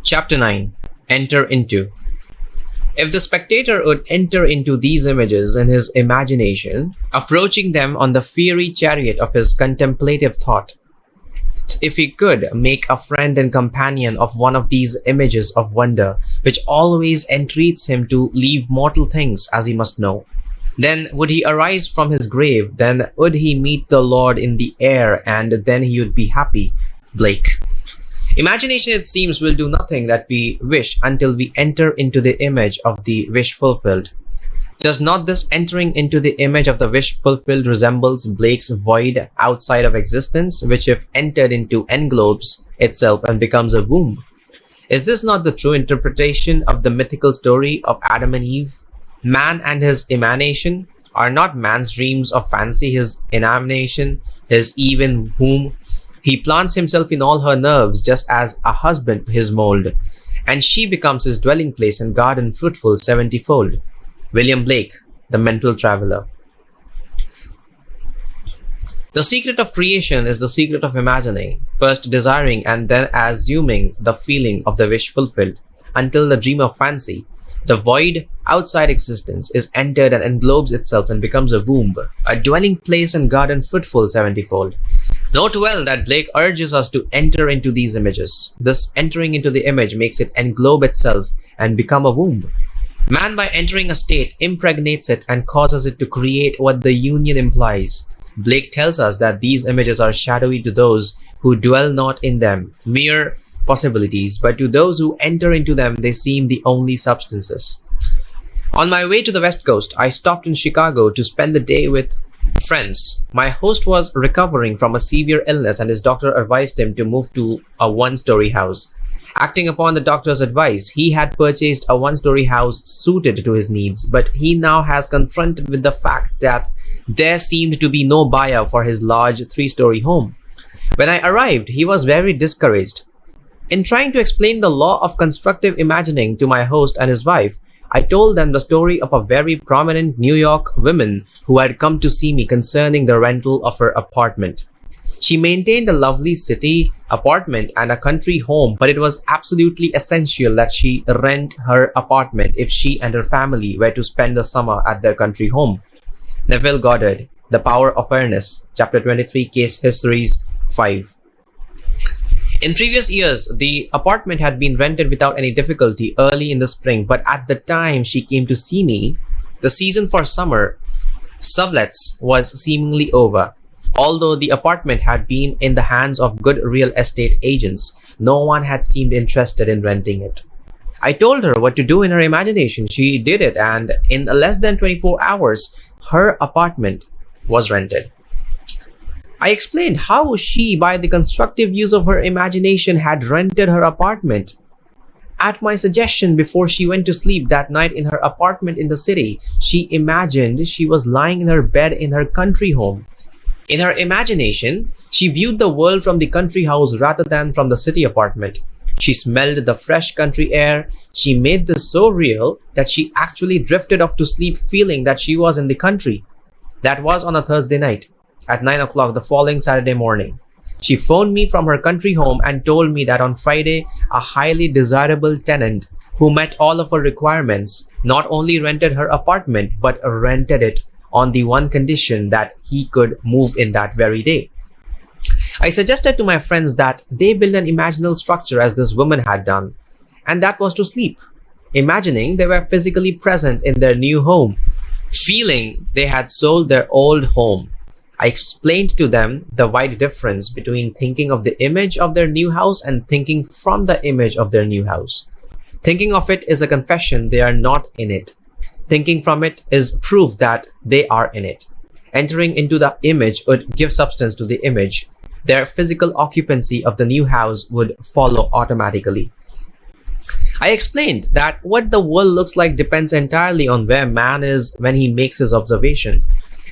Chapter 9. Enter into. If the spectator would enter into these images in his imagination, approaching them on the fiery chariot of his contemplative thought, if he could make a friend and companion of one of these images of wonder, which always entreats him to leave mortal things as he must know, then would he arise from his grave, then would he meet the Lord in the air, and then he would be happy. Blake. Imagination, it seems, will do nothing that we wish until we enter into the image of the wish fulfilled. Does not this entering into the image of the wish fulfilled resembles Blake's void outside of existence, which if entered into englobes itself and becomes a womb? Is this not the true interpretation of the mythical story of Adam and Eve? Man and his emanation are not man's dreams of fancy, his emanation, his Eve in whom he plants himself in all her nerves, just as a husband his mold, and she becomes his dwelling place and garden fruitful 70-fold. William Blake, The Mental Traveler. The secret of creation is the secret of imagining, first desiring and then assuming the feeling of the wish fulfilled, until the dream of fancy, the void outside existence, is entered and englobes itself and becomes a womb, a dwelling place and garden fruitful 70-fold. Note well that Blake urges us to enter into these images. This entering into the image makes it englobe itself and become a womb. Man, by entering a state, impregnates it and causes it to create what the union implies. Blake tells us that these images are shadowy to those who dwell not in them, mere possibilities, but to those who enter into them, they seem the only substances. On my way to the West Coast, I stopped in Chicago to spend the day with friends. My host was recovering from a severe illness and his doctor advised him to move to a one-story house. Acting upon the doctor's advice, he had purchased a one-story house suited to his needs, but he now has confronted with the fact that there seemed to be no buyer for his large three-story home. When I arrived, he was very discouraged. In trying to explain the law of constructive imagining to my host and his wife, I told them the story of a very prominent New York woman who had come to see me concerning the rental of her apartment. She maintained a lovely city apartment and a country home, but it was absolutely essential that she rent her apartment if she and her family were to spend the summer at their country home. Neville Goddard, The Power of Fairness, Chapter 23, Case Histories 5. In previous years, the apartment had been rented without any difficulty early in the spring, but at the time she came to see me, the season for summer sublets was seemingly over. Although the apartment had been in the hands of good real estate agents, no one had seemed interested in renting it. I told her what to do in her imagination. She did it, and in less than 24 hours, her apartment was rented. I explained how she, by the constructive use of her imagination, had rented her apartment. At my suggestion, before she went to sleep that night in her apartment in the city, she imagined she was lying in her bed in her country home. In her imagination, she viewed the world from the country house rather than from the city apartment. She smelled the fresh country air. She made this so real that she actually drifted off to sleep feeling that she was in the country. That was on a Thursday night. At 9 o'clock the following Saturday morning, she phoned me from her country home and told me that on Friday, a highly desirable tenant who met all of her requirements not only rented her apartment, but rented it on the one condition that he could move in that very day. I suggested to my friends that they build an imaginal structure as this woman had done, and that was to sleep, imagining they were physically present in their new home, feeling they had sold their old home. I explained to them the wide difference between thinking of the image of their new house and thinking from the image of their new house. Thinking of it is a confession they are not in it. Thinking from it is proof that they are in it. Entering into the image would give substance to the image. Their physical occupancy of the new house would follow automatically. I explained that what the world looks like depends entirely on where man is when he makes his observation.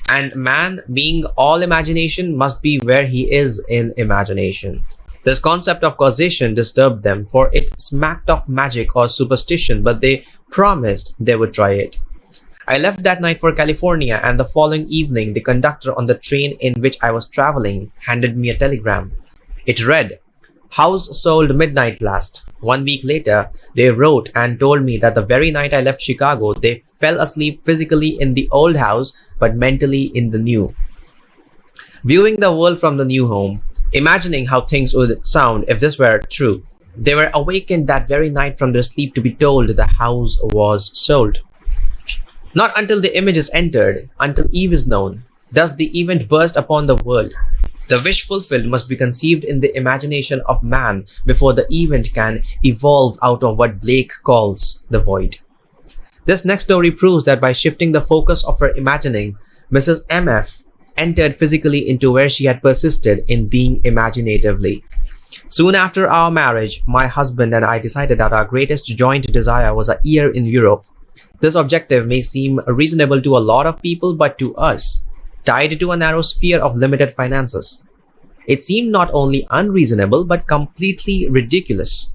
And man, being all imagination, must be where he is in imagination. This concept of causation disturbed them, for it smacked of magic or superstition, but they promised they would try it. I left that night for California, and the following evening, the conductor on the train in which I was traveling handed me a telegram. It read, House sold midnight last. 1 week later, they wrote and told me that the very night I left Chicago, they fell asleep physically in the old house, but mentally in the new. Viewing the world from the new home, imagining how things would sound if this were true. They were awakened that very night from their sleep to be told the house was sold. Not until the image is entered, until Eve is known, does the event burst upon the world. The wish fulfilled must be conceived in the imagination of man before the event can evolve out of what Blake calls the void. This next story proves that by shifting the focus of her imagining, Mrs. MF entered physically into where she had persisted in being imaginatively. Soon after our marriage, my husband and I decided that our greatest joint desire was a year in Europe. This objective may seem reasonable to a lot of people, but to us, tied to a narrow sphere of limited finances, it seemed not only unreasonable, but completely ridiculous.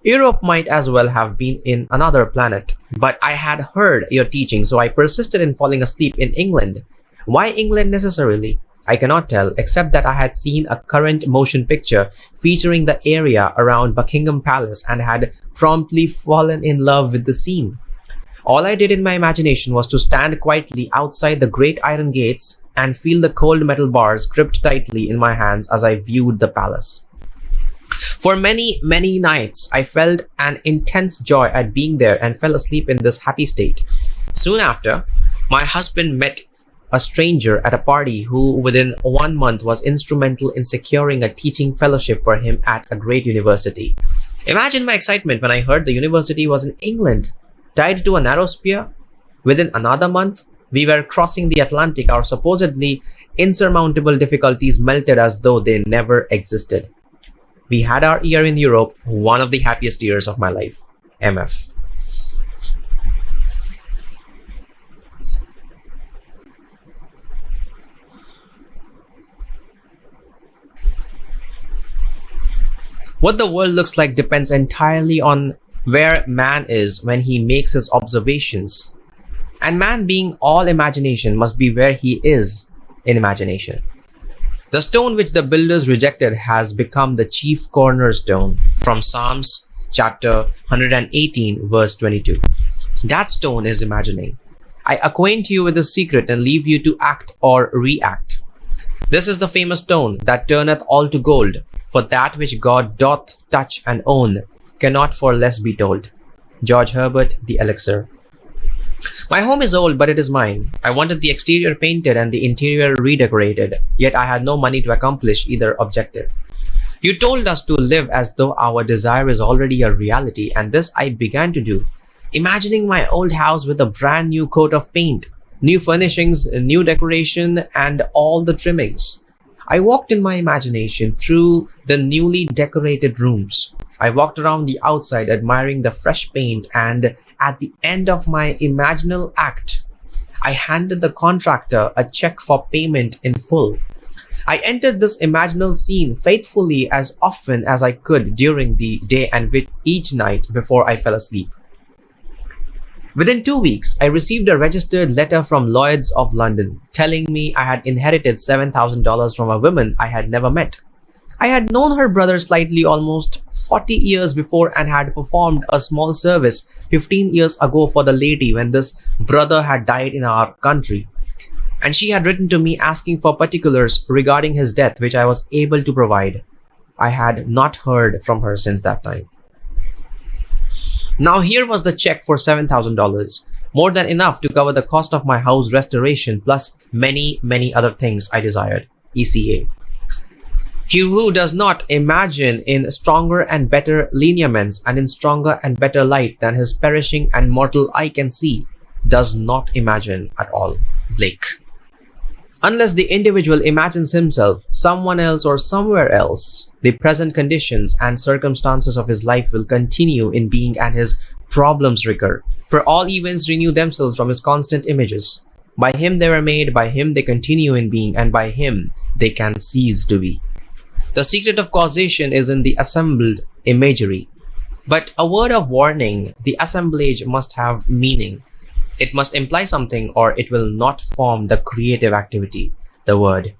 Europe might as well have been in another planet, but I had heard your teaching, so I persisted in falling asleep in England. Why England necessarily? I cannot tell, except that I had seen a current motion picture featuring the area around Buckingham Palace and had promptly fallen in love with the scene. All I did in my imagination was to stand quietly outside the great iron gates and feel the cold metal bars gripped tightly in my hands as I viewed the palace. For many, many nights, I felt an intense joy at being there and fell asleep in this happy state. Soon after, my husband met a stranger at a party who within 1 month was instrumental in securing a teaching fellowship for him at a great university. Imagine my excitement when I heard the university was in England, tied to a narrow sphere. Within another month, we were crossing the Atlantic. Our supposedly insurmountable difficulties melted as though they never existed. We had our year in Europe, one of the happiest years of my life. MF. What the world looks like depends entirely on where man is when he makes his observations. And man, being all imagination, must be where he is in imagination. The stone which the builders rejected has become the chief cornerstone, from Psalms chapter 118 verse 22. That stone is imagining. I acquaint you with the secret and leave you to act or react. This is the famous stone that turneth all to gold, for that which God doth touch and own cannot for less be told. George Herbert, The Elixir. My home is old, but it is mine. I wanted the exterior painted and the interior redecorated, yet I had no money to accomplish either objective. You told us to live as though our desire is already a reality, and this I began to do, imagining my old house with a brand new coat of paint, new furnishings, new decoration, and all the trimmings. I walked in my imagination through the newly decorated rooms. I walked around the outside admiring the fresh paint, and at the end of my imaginal act, I handed the contractor a check for payment in full. I entered this imaginal scene faithfully as often as I could during the day and with each night before I fell asleep. Within 2 weeks, I received a registered letter from Lloyd's of London telling me I had inherited $7,000 from a woman I had never met. I had known her brother slightly almost 40 years before and had performed a small service 15 years ago for the lady when this brother had died in our country. And she had written to me asking for particulars regarding his death, which I was able to provide. I had not heard from her since that time. Now here was the check for $7,000, more than enough to cover the cost of my house restoration plus many, many other things I desired. ECA. He who does not imagine in stronger and better lineaments and in stronger and better light than his perishing and mortal eye can see, does not imagine at all. Blake. Unless the individual imagines himself, someone else, or somewhere else, the present conditions and circumstances of his life will continue in being and his problems recur. For all events renew themselves from his constant images. By him they were made, by him they continue in being, and by him they can cease to be. The secret of causation is in the assembled imagery. But a word of warning, the assemblage must have meaning. It must imply something or it will not form the creative activity, the word.